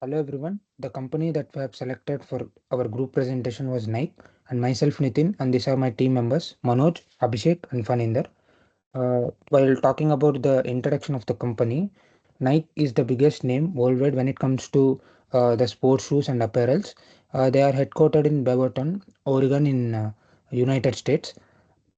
Hello everyone. The company that we have selected for our group presentation was Nike, and myself Nitin, and these are my team members Manoj, Abhishek, and Faninder. While talking about the introduction of the company, Nike is the biggest name worldwide when it comes to the sports shoes and apparels. They are headquartered in Beaverton, Oregon, in United States.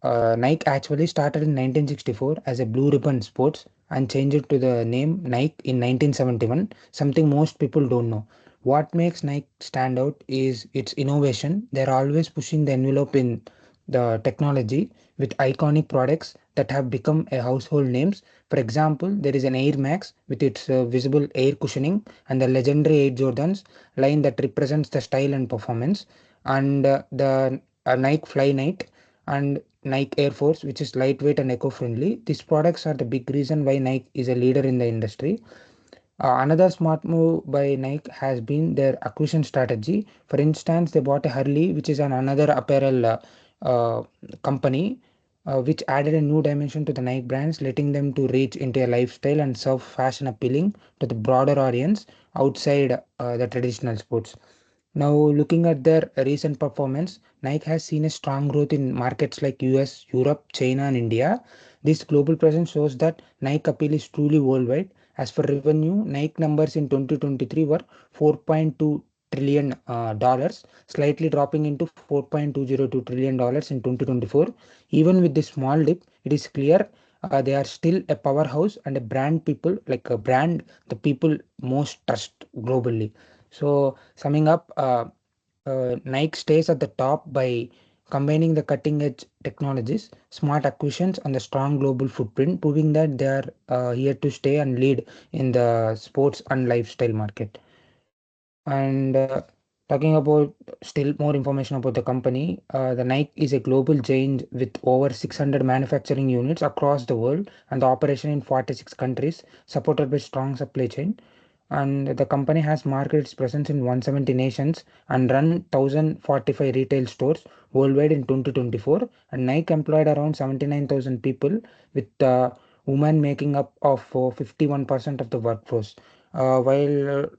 Nike actually started in 1964 as a Blue Ribbon Sports and changed it to the name Nike in 1971, something most people don't know. What makes Nike stand out is its innovation. They're always pushing the envelope in the technology with iconic products that have become a household names. For example, there is an Air Max with its visible air cushioning and the legendary Air Jordans line that represents the style and performance, and the Nike Fly Night and Nike Air Force, which is lightweight and eco-friendly. These products are the big reason why Nike is a leader in the industry. Another smart move by Nike has been their acquisition strategy. For instance, they bought a Hurley, which is another apparel uh, company, which added a new dimension to the Nike brands, letting them to reach into a lifestyle and serve fashion appealing to the broader audience outside the traditional sports. Now, looking at their recent performance, Nike has seen a strong growth in markets like US, Europe, China, and India. This global presence shows that Nike appeal is truly worldwide. As for revenue, Nike numbers in 2023 were 4.2 trillion dollars, slightly dropping into 4.202 trillion dollars in 2024. Even with this small dip, it is clear they are still a powerhouse and a brand people like a brand the people most trust globally. So summing up, Nike stays at the top by combining the cutting edge technologies, smart acquisitions, and the strong global footprint, proving that they are here to stay and lead in the sports and lifestyle market. And talking about still more information about the company, the Nike is a global giant with over 600 manufacturing units across the world and the operation in 46 countries, supported by strong supply chain. And the company has marketed its presence in 170 nations and run 1045 retail stores worldwide in 2024. And Nike employed around 79,000 people, with women making up of 51% of the workforce. While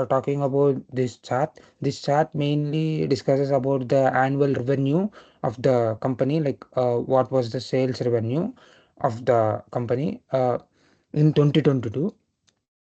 talking about this chart mainly discusses about the annual revenue of the company, like what was the sales revenue of the company in 2022.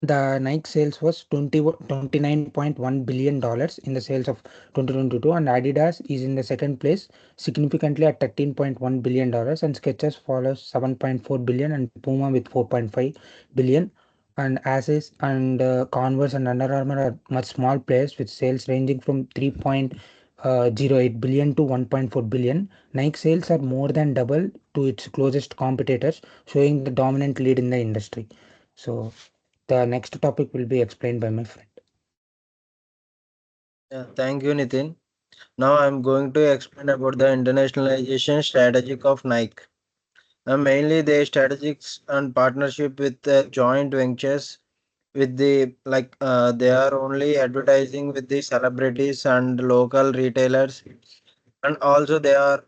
The Nike sales was 29.1 billion dollars in the sales of 2022, and Adidas is in the second place, significantly at 13.1 billion dollars, and Skechers follows 7.4 billion, and Puma with 4.5 billion, and Asics and Converse and Under Armour are much small players with sales ranging from 3.08 billion to 1.4 billion. Nike sales are more than double to its closest competitors, showing the dominant lead in the industry. So the next topic will be explained by my friend. Yeah, thank you, Nitin. Now I'm going to explain about the internationalization strategic of Nike. Mainly the strategics and partnership with the joint ventures with the they are only advertising with the celebrities and local retailers, and also they are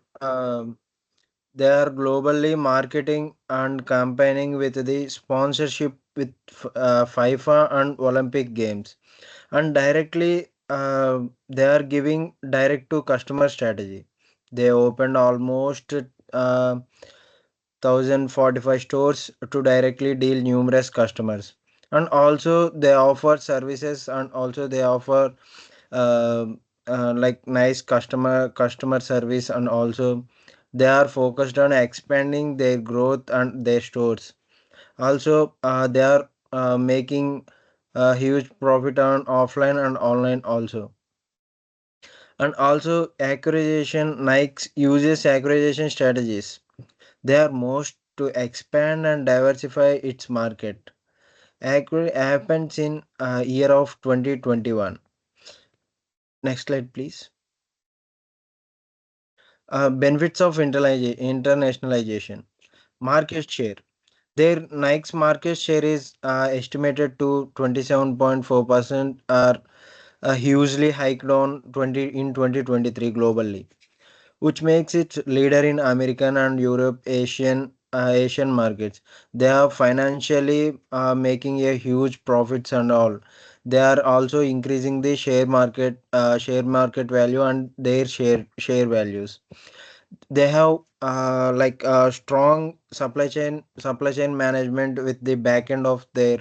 globally marketing and campaigning with the sponsorship with FIFA and Olympic Games, and directly they are giving direct to customer strategy. They opened almost 1045 stores to directly deal numerous customers, and also they offer services, and also they offer uh, nice customer service, and also they are focused on expanding their growth and their stores. Also they are making a huge profit on offline and online also. And also acquisition, Nike uses acquisition strategies. They are most to expand and diversify its market. Happens in year of 2021. Next slide, please. Benefits of internationalization. Market share. Their Nike's market share is estimated to 27.4%, or hugely hiked on 2023 globally, which makes it leader in American and Europe, Asian Asian markets. They are financially making a huge profits and all. They are also increasing the share market value and their share values. They have like a strong supply chain management with the back end of their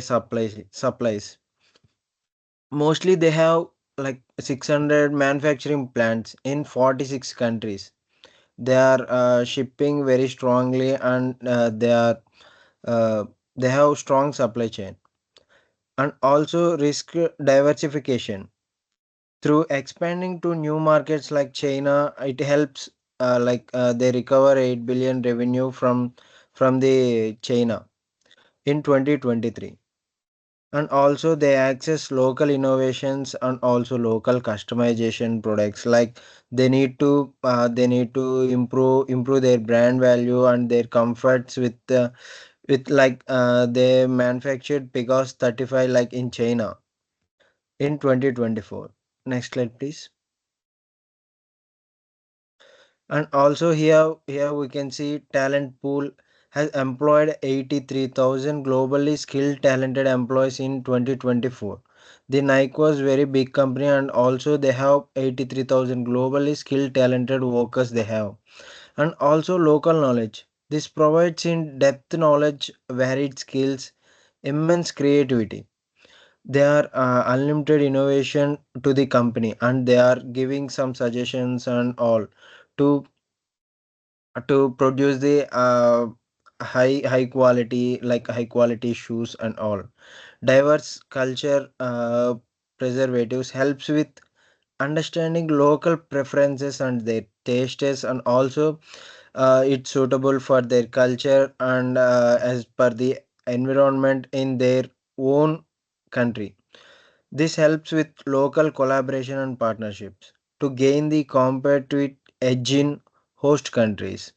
supplies. Mostly they have like 600 manufacturing plants in 46 countries. They are shipping very strongly, and uh, they have strong supply chain, and also risk diversification through expanding to new markets like China. It helps they recover 8 billion revenue from the China in 2023. And also they access local innovations and also local customization products. Like they need to improve their brand value and their comforts with they manufactured Pegasus 35 like in China in 2024. Next slide, please. And also here we can see talent pool has employed 83,000 globally skilled talented employees in 2024. The Nike was very big company, and also they have 83,000 globally skilled talented workers they have. And also local knowledge. This provides in depth knowledge, varied skills, immense creativity. They are unlimited innovation to the company, and they are giving some suggestions and all to produce the high quality shoes and all. Diverse culture preservatives helps with understanding local preferences and their tastes, and also it's suitable for their culture and as per the environment in their own country. This helps with local collaboration and partnerships to gain the competitive edge in host countries.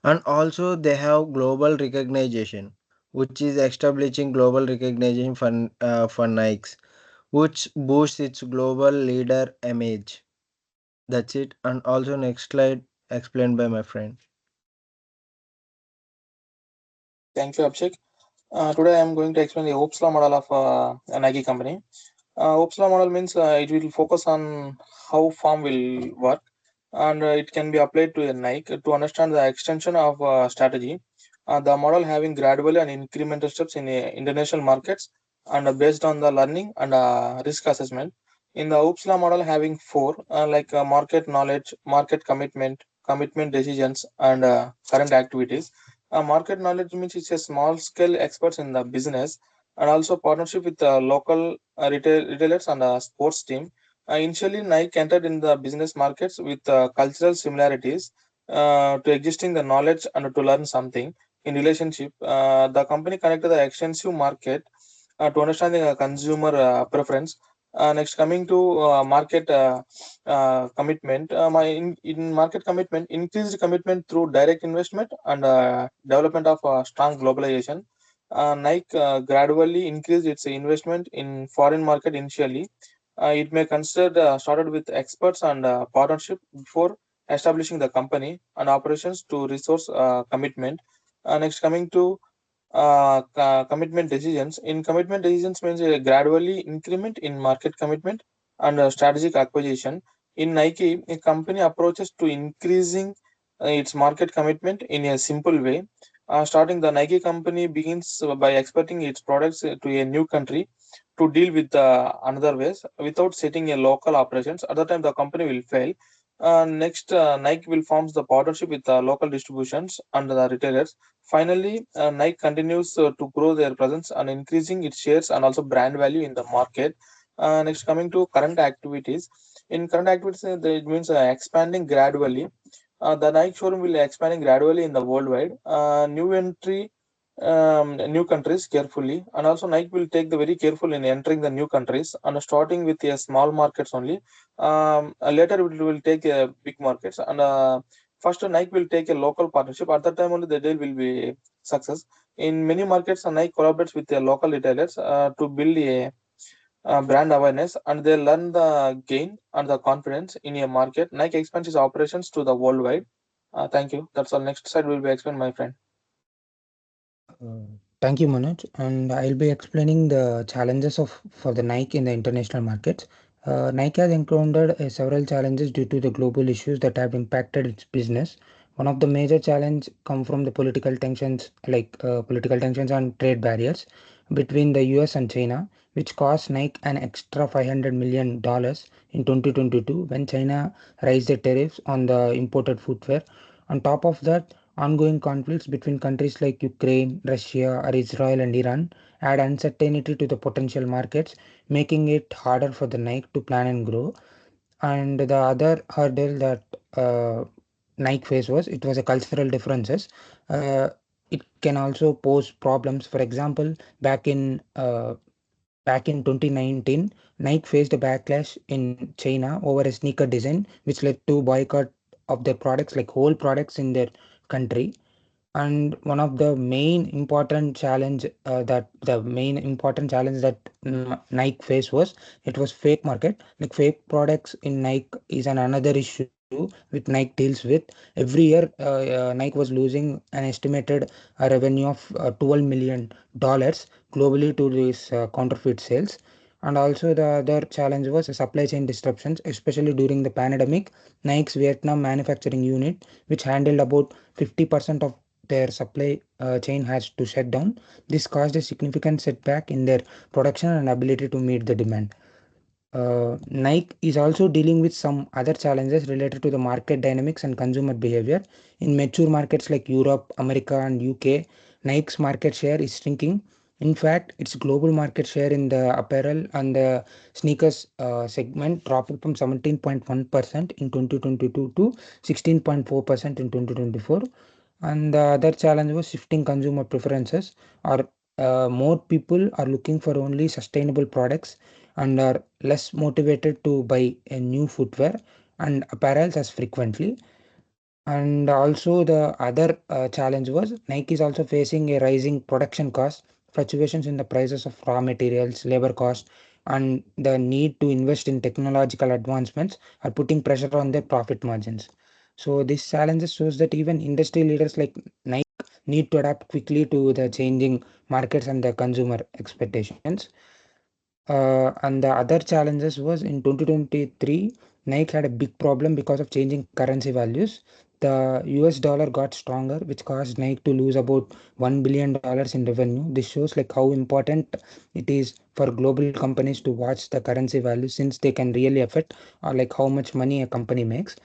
And also they have global recognition, which is establishing global recognition for Nikes, which boosts its global leader image. That's it. And also next slide explained by my friend. Thank you, Abhishek. Today I am going to explain the OPSLA model of a Nike company. OPSLA model means it will focus on how farm will work, and it can be applied to a Nike to understand the extension of strategy. The model having gradual and incremental steps in international markets, and based on the learning and risk assessment. In the OPSLA model having four market knowledge, market commitment, commitment decisions, and current activities. Market knowledge means it's a small scale experts in the business, and also partnership with local retailers and sports team. Initially, Nike entered in the business markets with cultural similarities to existing the knowledge and to learn something. In relationship, the company connected the extensive market to understand the consumer preference. Next, coming to market commitment, in market commitment, increased commitment through direct investment and development of strong globalization. Nike gradually increased its investment in foreign market initially. It may consider started with experts and partnership before establishing the company and operations to resource commitment. Next, coming to commitment decisions. In commitment decisions means a gradually increment in market commitment and strategic acquisition. In Nike, a company approaches to increasing its market commitment in a simple way. Starting the Nike company begins by exporting its products to a new country to deal with another ways without setting a local operations. At the time, the company will fail. Next, Nike will forms the partnership with local distributions and the retailers. Finally, Nike continues to grow their presence and increasing its shares and also brand value in the market. Next, coming to current activities. In current activities, it means expanding gradually. The Nike showroom will expanding gradually in the worldwide. New countries carefully, and also Nike will take the very careful in entering the new countries and starting with a small markets only. Later it will take big markets, and first Nike will take a local partnership. At that time only the deal will be success. In many markets, Nike collaborates with the local retailers to build a brand awareness, and they learn the gain and the confidence in a market. Nike expands its operations to the worldwide. Thank you. That's all. Next slide will be explained, my friend. Thank you, Manoj. And I'll be explaining the challenges of for the Nike in the international markets. Nike has encountered several challenges due to the global issues that have impacted its business. One of the major challenges come from the political tensions, political tensions and trade barriers between the US and China, which cost Nike an extra $500 million in 2022 when China raised the tariffs on the imported footwear. On top of that, ongoing conflicts between countries like Ukraine, Russia, or Israel and Iran add uncertainty to the potential markets, making it harder for the Nike to plan and grow. And the other hurdle that Nike faced was it was a cultural differences. Uh, it can also pose problems. For example, back in 2019, Nike faced a backlash in China over a sneaker design, which led to boycott of their products, like whole products in their country. And one of the main important challenge that Nike faced was it was fake market. Like fake products in Nike is another issue which Nike deals with. Every year, Nike was losing an estimated revenue of $12 million globally to these counterfeit sales. And also the other challenge was supply chain disruptions, especially during the pandemic. Nike's Vietnam manufacturing unit, which handled about 50% of their supply chain, has to shut down. This caused a significant setback in their production and ability to meet the demand. Nike is also dealing with some other challenges related to the market dynamics and consumer behavior. In mature markets like Europe, America, and UK, Nike's market share is shrinking. In fact, its global market share in the apparel and the sneakers segment dropped from 17.1% in 2022 to 16.4% in 2024. And the other challenge was shifting consumer preferences, or more people are looking for only sustainable products and are less motivated to buy a new footwear and apparels as frequently. And also the other challenge was Nike is also facing a rising production cost, fluctuations in the prices of raw materials, labor cost, and the need to invest in technological advancements are putting pressure on their profit margins. So these challenges shows that even industry leaders like Nike need to adapt quickly to the changing markets and the consumer expectations. And the other challenges was in 2023, Nike had a big problem because of changing currency values. The US dollar got stronger, which caused Nike to lose about $1 billion in revenue. This shows like how important it is for global companies to watch the currency value, since they can really affect or like how much money a company makes.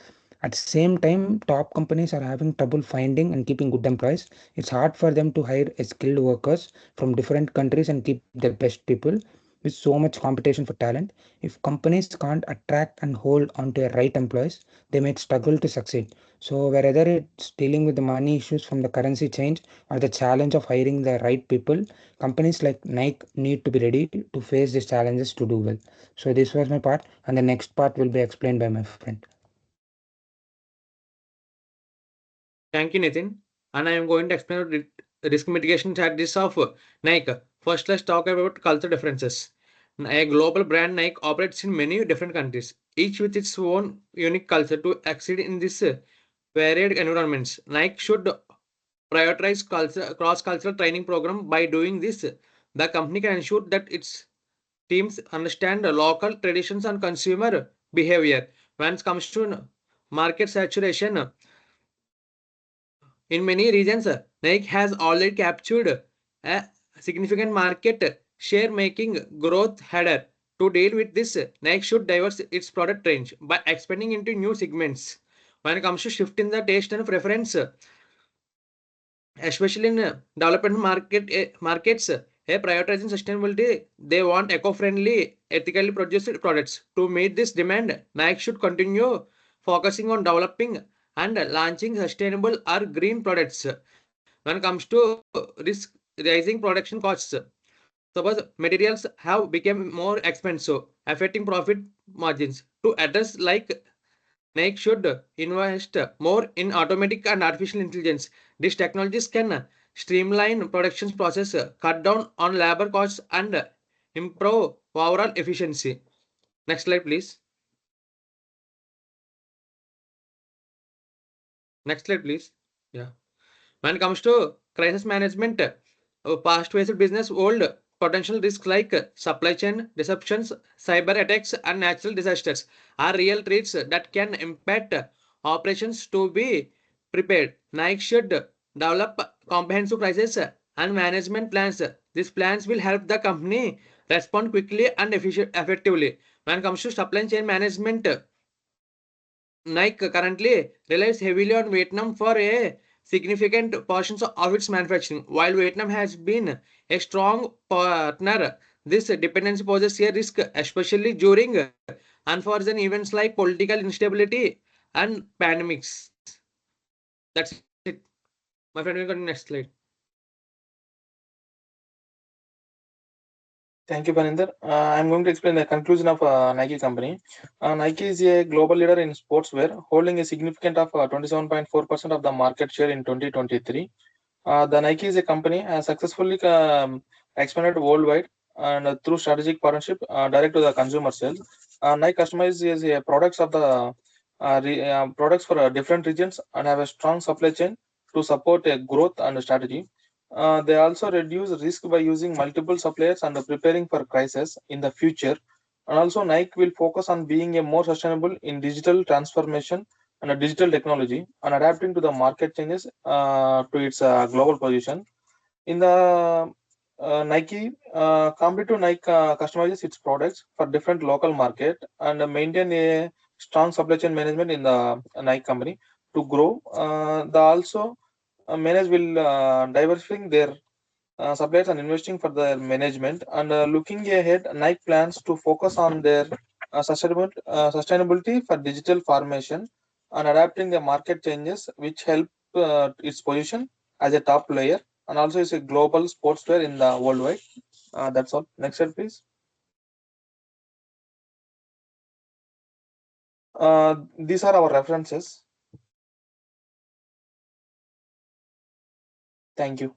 At the same time, top companies are having trouble finding and keeping good employees. It's hard for them to hire skilled workers from different countries and keep the best people with so much competition for talent. If companies can't attract and hold onto the right employees, they might struggle to succeed. So whether it's dealing with the money issues from the currency change or the challenge of hiring the right people, companies like Nike need to be ready to face these challenges to do well. So this was my part, and the next part will be explained by my friend. Thank you, Nitin. And I am going to explain risk mitigation strategies of Nike. First, let's talk about culture differences. A global brand Nike operates in many different countries, each with its own unique culture. To succeed in this varied environments, Nike should prioritize cross-cultural training program. By doing this, the company can ensure that its teams understand the local traditions and consumer behavior. When it comes to market saturation, in many regions, Nike has already captured a significant market share, making growth harder. To deal with this, Nike should diversify its product range by expanding into new segments. When it comes to shifting the taste and preference, especially in markets, prioritizing sustainability, they want eco-friendly, ethically produced products. To meet this demand, Nike should continue focusing on developing and launching sustainable or green products. When it comes to risk rising production costs, suppose materials have become more expensive, affecting profit margins. To address like Nike should invest more in automatic and artificial intelligence. These technologies can streamline production process, cut down on labor costs, and improve overall efficiency. Next slide, please. Next slide, please. Yeah. When it comes to crisis management, past-faced business hold potential risks like supply chain disruptions, cyber attacks, and natural disasters are real threats that can impact operations. To be prepared, Nike should develop comprehensive crisis and management plans. These plans will help the company respond quickly and effectively. When it comes to supply chain management, Nike currently relies heavily on Vietnam for a significant portions of its manufacturing. While Vietnam has been a strong partner, this dependency poses a risk, especially during unforeseen events like political instability and pandemics. That's it. My friend, we go to the next slide. Thank you, Paninder. I'm going to explain the conclusion of Nike company. Nike is a global leader in sportswear, holding a significant of 27.4% of the market share in 2023. The Nike is a company has successfully expanded worldwide and through strategic partnership direct to the consumer sales. Nike customizes products of the products for different regions and have a strong supply chain to support a growth and strategy. They also reduce risk by using multiple suppliers and preparing for crisis in the future. And also, Nike will focus on being a more sustainable in digital transformation and a digital technology and adapting to the market changes to its global position. In the Nike, competitive Nike customizes its products for different local market and maintain a strong supply chain management in the Nike company to grow. The also manage will diversifying their suppliers and investing for their management and looking ahead. Nike plans to focus on their sustainability for digital formation and adapting the market changes, which help its position as a top player and also is a global sportswear in the worldwide. That's all. Next slide, please. These are our references. Thank you.